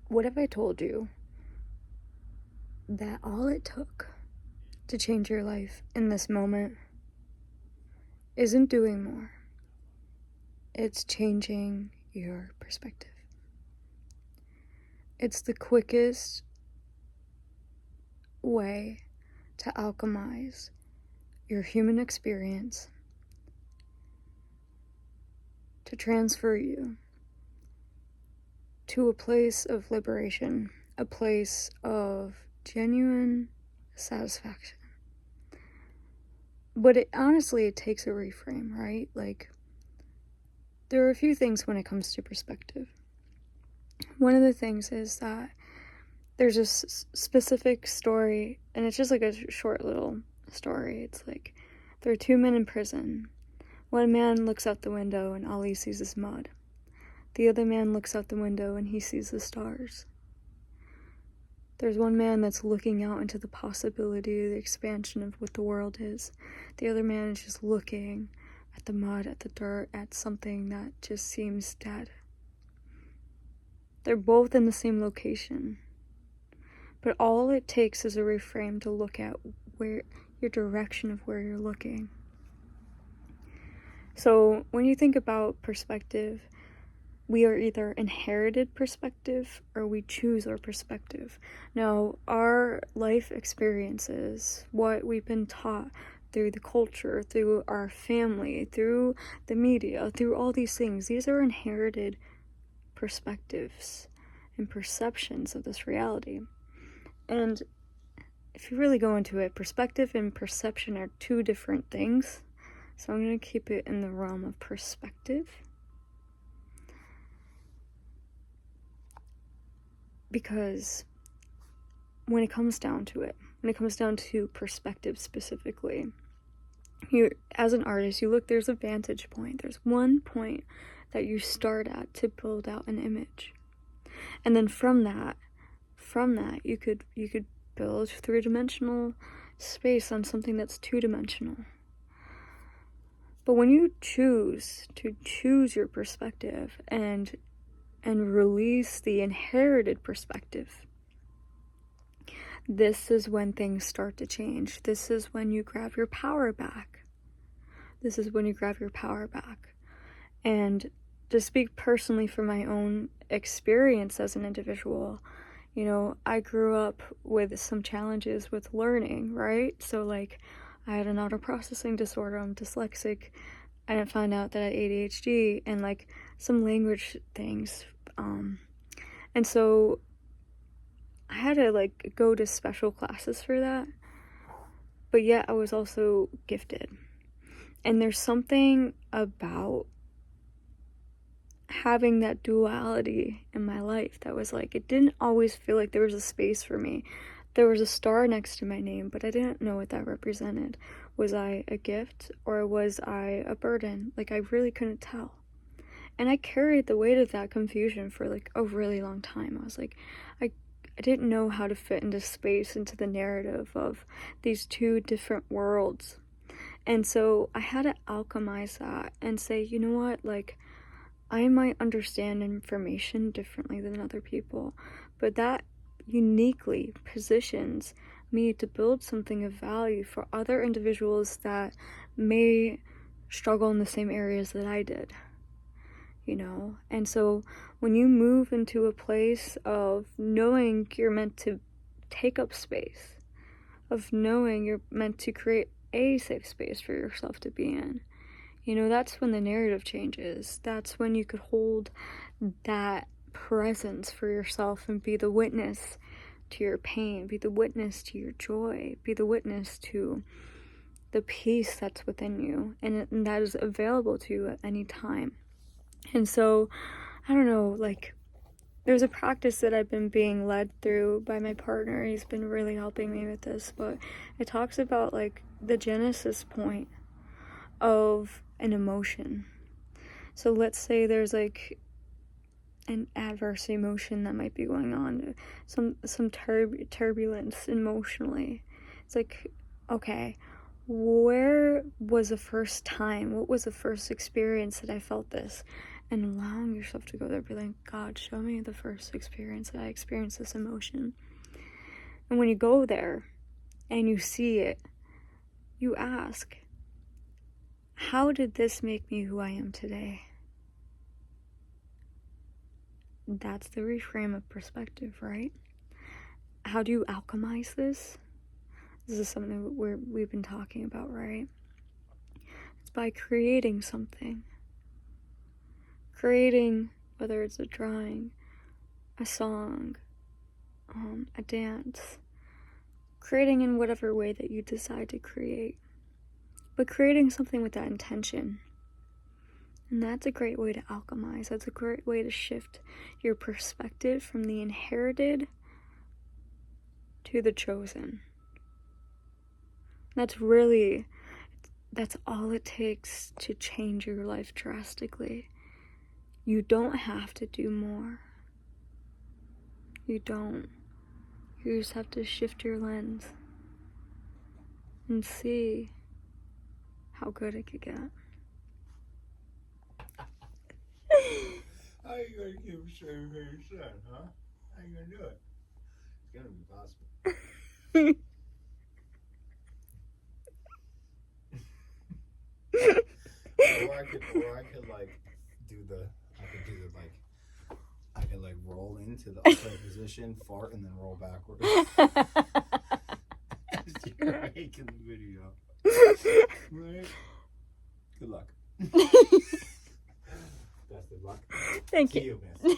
What if I told you that all it took to change your life in this moment isn't doing more? It's changing your perspective. It's the quickest way to alchemize your human experience, to transfer you to a place of liberation, a place of genuine satisfaction. But it takes a reframe, right? Like, there are a few things when it comes to perspective. One of the things is that there's a specific story, and it's just like a short little story. It's like, there are two men in prison. One man looks out the window and all he sees is mud. The other man looks out the window and he sees the stars. There's one man that's looking out into the possibility, the expansion of what the world is. The other man is just looking at the mud, at the dirt, at something that just seems dead. They're both in the same location. But all it takes is a reframe to look at where your direction of where you're looking. So when you think about perspective, we are either inherited perspective or we choose our perspective. Now, our life experiences, what we've been taught through the culture, through our family, through the media, through all these things, these are inherited perspectives and perceptions of this reality. And if you really go into it, perspective and perception are two different things. So I'm going to keep it in the realm of perspective. Because when it comes down to it, when it comes down to perspective specifically, you, as an artist, you look, there's a vantage point. There's one point that you start at to build out an image. And then from that, you could build three-dimensional space on something that's two-dimensional. But when you choose your perspective and release the inherited perspective, this is when things start to change. This is when you grab your power back. And to speak personally from my own experience as an individual, you know, I grew up with some challenges with learning, right? So like, I had an auto-processing disorder, I'm dyslexic, I didn't find out that I had ADHD and like some language things. And so I had to like go to special classes for that, but yet I was also gifted. And there's something about having that duality in my life that was like, it didn't always feel like there was a space for me. There was a star next to my name, but I didn't know what that represented. Was I a gift or was I a burden? Like, I really couldn't tell. And I carried the weight of that confusion for like a really long time. I was like, I didn't know how to fit into space, into the narrative of these two different worlds. And so I had to alchemize that and say, you know what, like, I might understand information differently than other people, but that uniquely positions me to build something of value for other individuals that may struggle in the same areas that I did, you know? And so when you move into a place of knowing you're meant to take up space, of knowing you're meant to create a safe space for yourself to be in, you know, that's when the narrative changes. That's when you could hold that presence for yourself and be the witness to your pain, be the witness to your joy, be the witness to the peace that's within you, and that is available to you at any time. And so, I don't know, like, there's a practice that I've been being led through by my partner. He's been really helping me with this, but it talks about like the genesis point of an emotion. So let's say there's like an adverse emotion that might be going on, some turbulence emotionally. It's like, okay, where was the first time, what was the first experience that I felt this? and allowing yourself to go there, be like, God, show me the first experience that I experienced this emotion. And when you go there and you see it, you ask, how did this make me who I am today? That's the reframe of perspective, right? How do you alchemize this? This is something that we've been talking about, right? It's by creating something. Creating, whether it's a drawing, a song, a dance. Creating in whatever way that you decide to create. But creating something with that intention. And that's a great way to alchemize. That's a great way to shift your perspective from the inherited to the chosen. That's all it takes to change your life drastically. You don't have to do more. You don't. You just have to shift your lens and see how good it could get. How are you going to keep saving your son, huh? How are you going to do it? It's going to be possible. or I could like I could roll into the upright position, fart, and then roll backwards. As you're making the video. Right? Good luck. Best of luck. Thank to you. You, man.